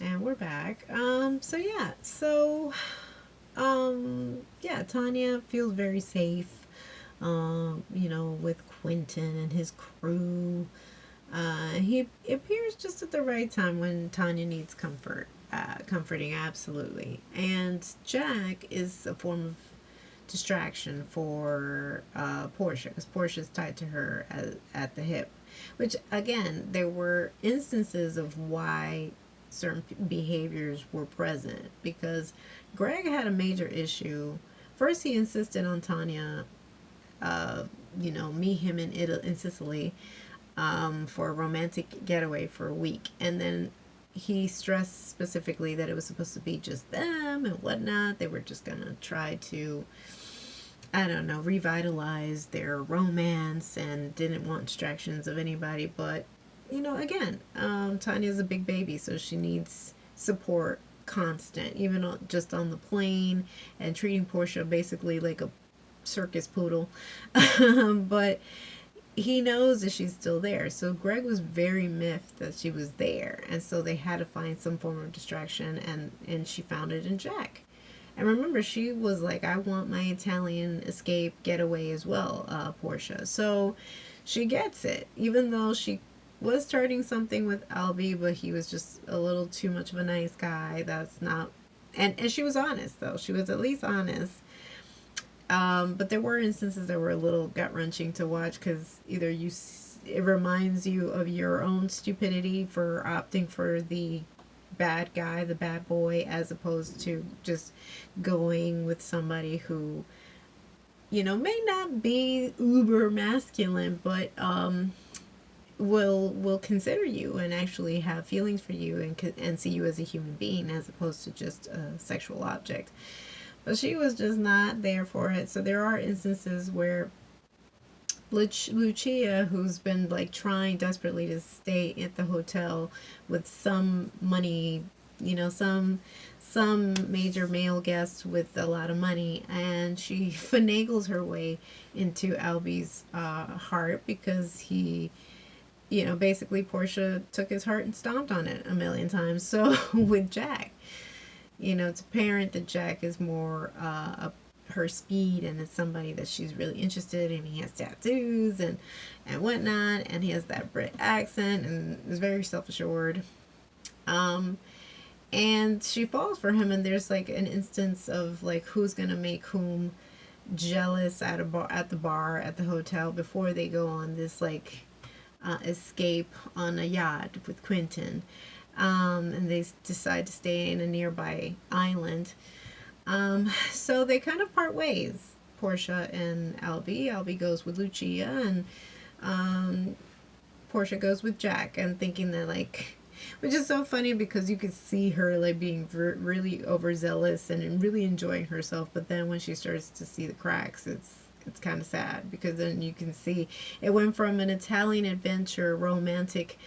And we're back. Yeah, Tanya feels very safe, with Quentin and his crew. He appears just at the right time when Tanya needs comforting, absolutely. And Jack is a form of distraction for Portia, because Portia's tied to her at the hip. Which, again, there were instances of why certain behaviors were present, because Greg had a major issue. First, he insisted on Tanya, uh, meet him in Sicily, for a romantic getaway for a week. And then he stressed specifically that it was supposed to be just them and whatnot. They were just going to try to, I don't know, revitalize their romance and didn't want distractions of anybody. But, again, Tanya's a big baby, so she needs support constant, even just on the plane, and treating Portia basically like a circus poodle. But he knows that she's still there. So Greg was very miffed that she was there. And so they had to find some form of distraction, and she found it in Jack. And remember, she was like, I want my Italian escape getaway as well, Portia. So she gets it, even though she was starting something with Albie, but he was just a little too much of a nice guy. That's not. And she was honest, though. She was at least honest. But there were instances that were a little gut wrenching to watch, because either it reminds you of your own stupidity for opting for the bad guy, the bad boy, as opposed to just going with somebody who, may not be uber masculine, but will consider you and actually have feelings for you, and see you as a human being as opposed to just a sexual object. But she was just not there for it. So there are instances where Lucia, who's been like trying desperately to stay at the hotel with some money, some major male guest with a lot of money, and she finagles her way into Albie's heart, because basically Portia took his heart and stomped on it a million times. So with Jack, it's apparent that Jack is more up her speed, and it's somebody that she's really interested in. He has tattoos and whatnot, and he has that Brit accent and is very self assured. Um, and she falls for him, and there's like an instance of like who's gonna make whom jealous at the bar at the hotel before they go on this like escape on a yacht with Quentin. And they decide to stay in a nearby island. So they kind of part ways, Portia and Albie. Albie goes with Lucia, and um, Portia goes with Jack, and thinking that like, which is so funny because you could see her like being really overzealous and really enjoying herself, but then when she starts to see the cracks, it's kind of sad, because then you can see it went from an Italian adventure romantic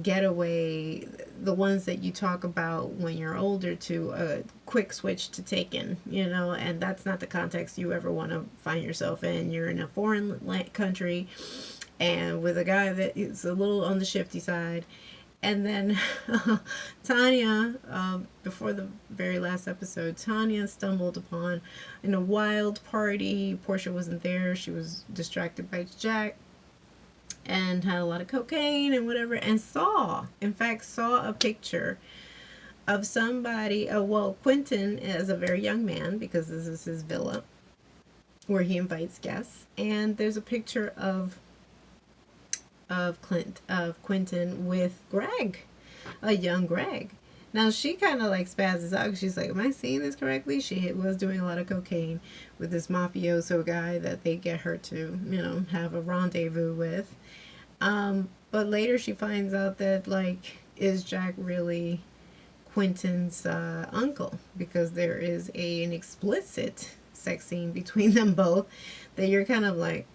getaway, the ones that you talk about when you're older, to a quick switch to Taken, and that's not the context you ever want to find yourself in. You're in a foreign country, and with a guy that is a little on the shifty side. And then Tanya, before the very last episode, Tanya stumbled upon in a wild party. Portia wasn't there. She was distracted by Jack and had a lot of cocaine and whatever, and in fact, saw a picture of somebody, Quentin is a very young man, because this is his villa where he invites guests, and there's a picture of Quentin with Greg, a young Greg. Now she kind of like spazzes out. She's like, "Am I seeing this correctly?" She was doing a lot of cocaine with this mafioso guy that they get her to, have a rendezvous with. But later she finds out that like, is Jack really Quentin's uncle? Because there is an explicit sex scene between them both, that you're kind of like,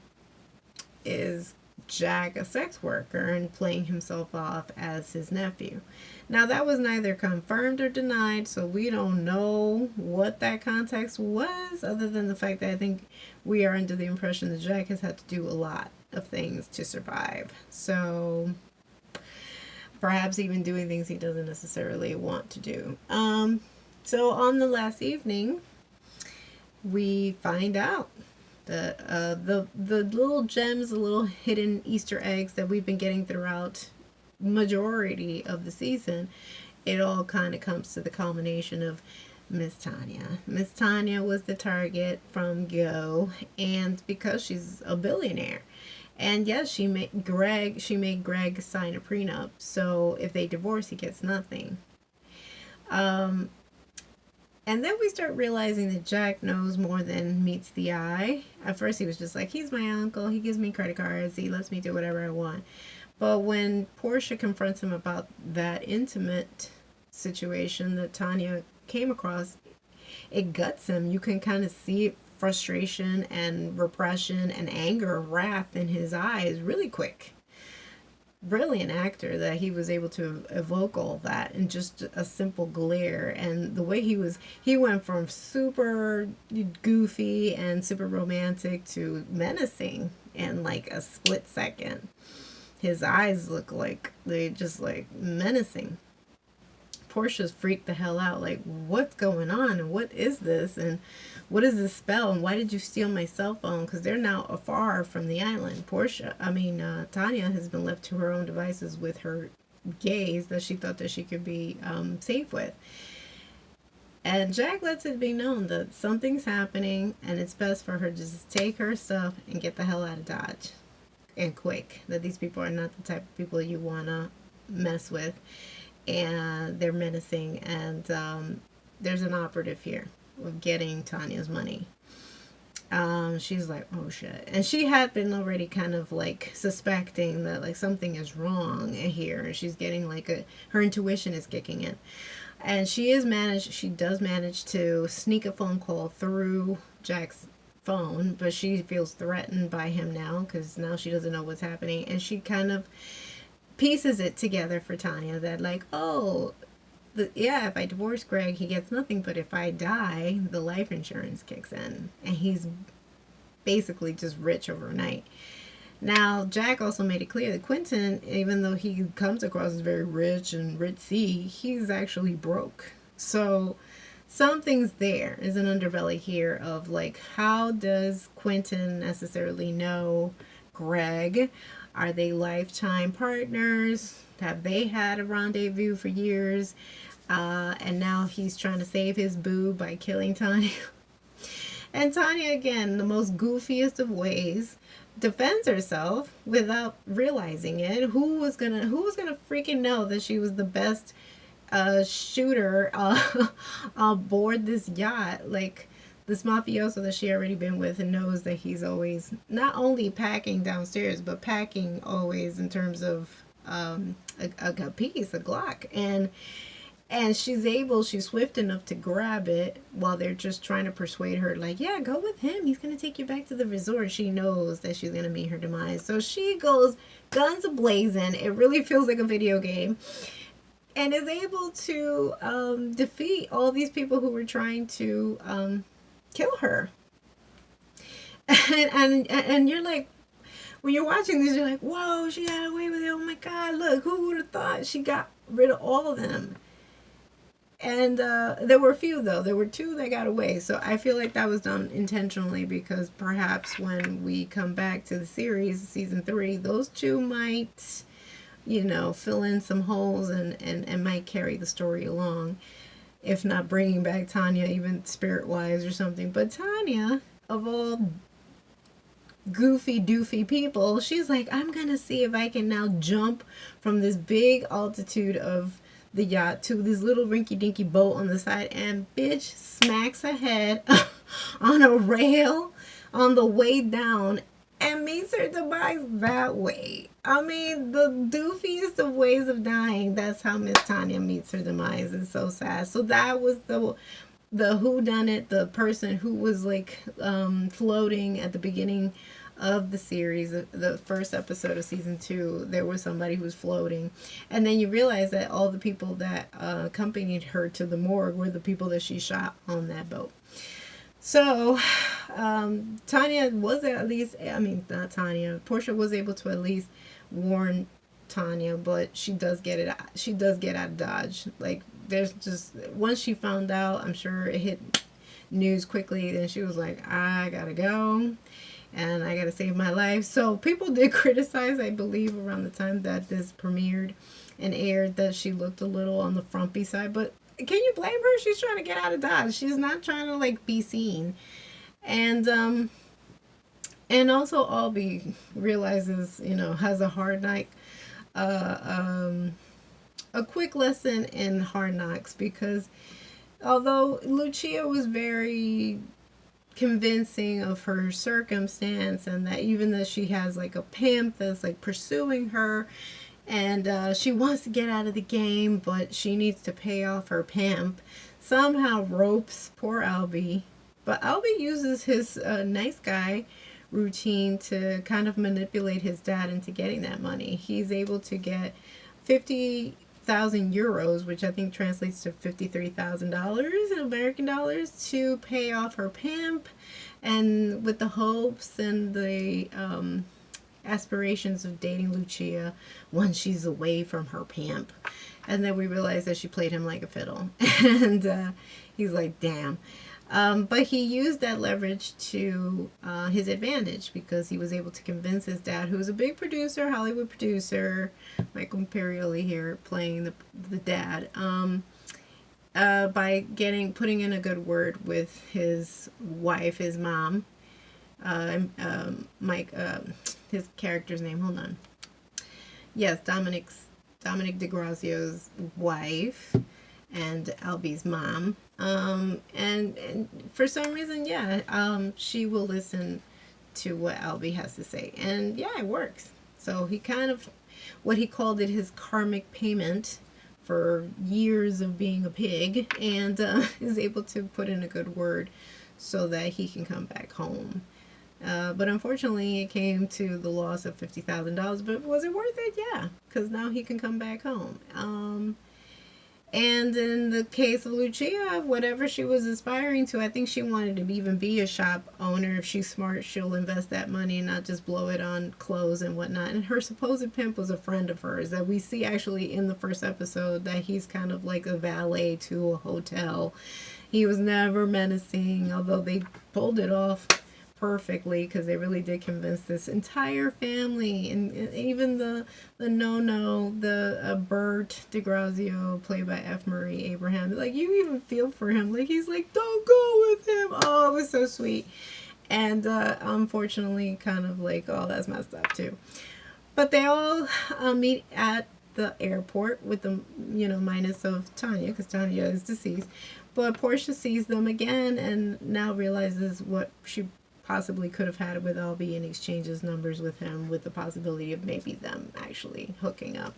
is Jack a sex worker and playing himself off as his nephew? Now, that was neither confirmed or denied, so we don't know what that context was, other than the fact that I think we are under the impression that Jack has had to do a lot of things to survive. So, perhaps even doing things he doesn't necessarily want to do. So on the last evening, we find out that the little gems, the little hidden Easter eggs that we've been getting throughout majority of the season, it all kind of comes to the culmination of Miss Tanya. Miss Tanya was the target from Go, and because she's a billionaire. And yes, she made Greg sign a prenup. So if they divorce, he gets nothing. Um, and then we start realizing that Jack knows more than meets the eye. At first, he was just like, he's my uncle. He gives me credit cards. He lets me do whatever I want. But when Portia confronts him about that intimate situation that Tanya came across, it guts him. You can kind of see frustration and repression and anger, wrath in his eyes really quick. Brilliant actor that he was able to evoke all that in just a simple glare. And the way he went from super goofy and super romantic to menacing in like a split second. His eyes look like they just like menacing. Portia's freaked the hell out, like, what's going on and what is this and what is this spell and why did you steal my cell phone? Because they're now afar from the island. Tanya has been left to her own devices with her gaze that she thought that she could be safe with. And Jack lets it be known that something's happening and it's best for her to just take her stuff and get the hell out of Dodge. And quick. That these people are not the type of people you want to mess with. And they're menacing, and there's an operative here of getting Tanya's money. She's like, oh shit. And she had been already kind of like suspecting that like something is wrong here. She's getting like her intuition is kicking in. And she does manage to sneak a phone call through Jack's phone, but she feels threatened by him now because now she doesn't know what's happening. And she kind of pieces it together for Tanya that like, oh, if I divorce Greg, he gets nothing, but if I die, the life insurance kicks in, and he's basically just rich overnight. Now, Jack also made it clear that Quentin, even though he comes across as very rich and ritzy, he's actually broke. So something's there. There's an underbelly here of like, how does Quentin necessarily know Greg? Are they lifetime partners? Have they had a rendezvous for years? And now he's trying to save his boo by killing Tanya. And Tanya, again, the most goofiest of ways, defends herself without realizing it. Who was gonna freaking know that she was the best shooter aboard this yacht? Like, this mafioso that she already been with and knows that he's always not only packing downstairs, but packing always in terms of a piece, a Glock. And she's swift enough to grab it while they're just trying to persuade her, like, yeah, go with him. He's going to take you back to the resort. She knows that she's going to meet her demise. So she goes guns a-blazing. It really feels like a video game. And is able to defeat all these people who were trying to kill her. And you're like, when you're watching this, you're like, whoa, she got away with it. Oh my God, look, who would have thought she got rid of all of them? And there were a few, though. There were two that got away. So I feel like that was done intentionally because perhaps when we come back to the series, season 3, those two might, fill in some holes and might carry the story along. If not bringing back Tanya, even spirit-wise or something. But Tanya, of all goofy, doofy people, she's like, I'm going to see if I can now jump from this big altitude of the yacht to this little rinky-dinky boat on the side. And bitch smacks her head on a rail on the way down and meets her demise that way. I mean, the doofiest of ways of dying. That's how Miss Tanya meets her demise. It's so sad. So that was the whodunit, the person who was like floating at the beginning of the series, the first episode of season 2. There was somebody who was floating, and then you realize that all the people that accompanied her to the morgue were the people that she shot on that boat. So, Tanya was at least, not Tanya, Portia was able to at least warn Tanya, but she does get it. She does get out of Dodge. Like there's just once she found out, I'm sure it hit news quickly. Then she was like, I gotta go, and I gotta save my life. So people did criticize, I believe, around the time that this premiered and aired, that she looked a little on the frumpy side. But can you blame her? She's trying to get out of Dodge. She's not trying to like be seen. And and also Albie realizes, has a hard night, uh, um, a quick lesson in hard knocks, because although Lucia was very convincing of her circumstance, and that even though she has like a pimp that's like pursuing her, and she wants to get out of the game, but she needs to pay off her pimp, somehow ropes poor Albie. But Albie uses his nice guy routine to kind of manipulate his dad into getting that money. He's able to get 50,000 euros, which I think translates to $53,000 in American dollars, to pay off her pimp, and with the hopes and the aspirations of dating Lucia once she's away from her pimp. And then we realize that she played him like a fiddle. And he's like, damn. But he used that leverage to his advantage, because he was able to convince his dad, who's a big producer, Hollywood producer, Michael Imperioli here playing the dad, by putting in a good word with his wife, his mom, Mike, his character's name. Hold on. Yes, Dominic DeGrazio's wife and Albie's mom. And for some reason, she will listen to what Albie has to say, and yeah, it works. So he kind of, what he called it, his karmic payment for years of being a pig, and is able to put in a good word so that he can come back home. But unfortunately, it came to the loss of $50,000. But was it worth it? Yeah, because now he can come back home. And in the case of Lucia, whatever she was aspiring to, I think she wanted to even be a shop owner. If she's smart, she'll invest that money and not just blow it on clothes and whatnot. And her supposed pimp was a friend of hers that we see actually in the first episode, that he's kind of like a valet to a hotel. He was never menacing, although they pulled it off perfectly, because they really did convince this entire family, and even the Bert DeGrazio, played by F. Murray Abraham, like, you even feel for him, like, he's like, don't go with him. Oh, it was so sweet. And unfortunately, kind of like, oh, that's messed up too. But they all meet at the airport, with the minus of Tanya, because Tanya is deceased. But Portia sees them again and now realizes what she possibly could have had with Albie, and exchanges numbers with him, with the possibility of maybe them actually hooking up.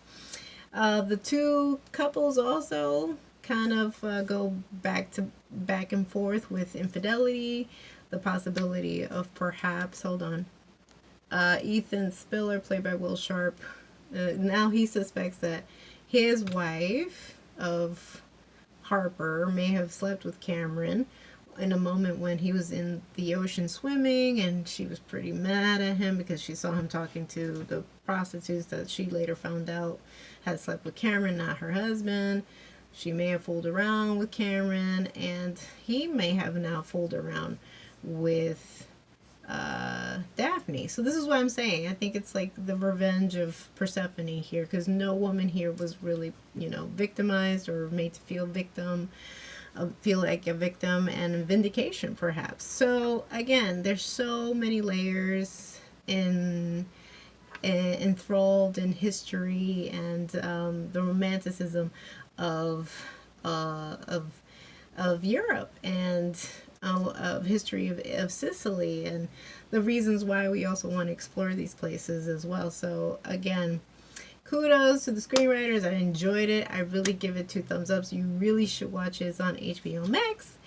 The two couples also kind of go back and forth with infidelity, the possibility of perhaps, hold on, Ethan Spiller, played by Will Sharp, now he suspects that his wife of Harper may have slept with Cameron in a moment when he was in the ocean swimming, and she was pretty mad at him because she saw him talking to the prostitutes that she later found out had slept with Cameron, not her husband. She may have fooled around with Cameron, and he may have now fooled around with Daphne. So this is what I'm saying. I think it's like the revenge of Persephone here, because no woman here was really, victimized or made to feel like a victim, and vindication perhaps. So again, there's so many layers enthralled in history, and the romanticism of Europe, and of history of Sicily, and the reasons why we also want to explore these places as well. So again, kudos to the screenwriters. I enjoyed it. I really give it 2 thumbs up. So you really should watch it. It's on HBO Max.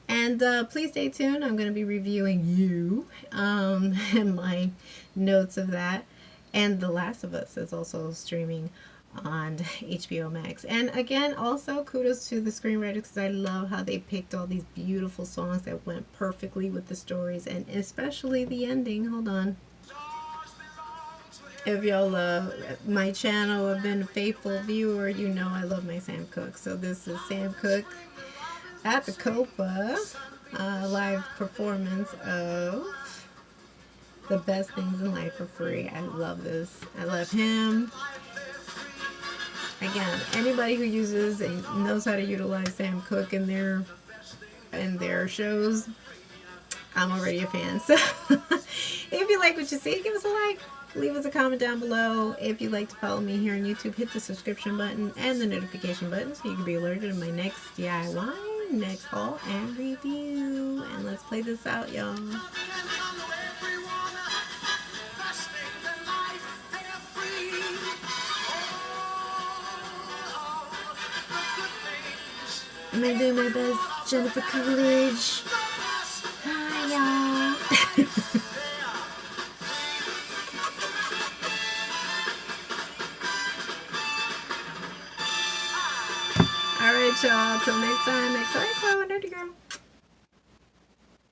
And please stay tuned. I'm going to be reviewing You, and my notes of that. And The Last of Us is also streaming on HBO Max. And again, also kudos to the screenwriters, because I love how they picked all these beautiful songs that went perfectly with the stories, and especially the ending. Hold on. If y'all love my channel, have been a faithful viewer, you know I love my Sam Cooke. So this is Sam Cooke at the Copa, live performance of The Best Things in Life for Free. I love this. I love him. Again, anybody who uses and knows how to utilize Sam Cooke in their shows, I'm already a fan. So if you like what you see, give us a like. Leave us a comment down below. If you'd like to follow me here on YouTube, hit the subscription button and the notification button so you can be alerted of my next DIY, next haul, and review. And let's play this out, y'all. I'm gonna do my best, Jennifer Coolidge. Hi, y'all. Alright, y'all. Till next time, XOXO, Nerdy Girl.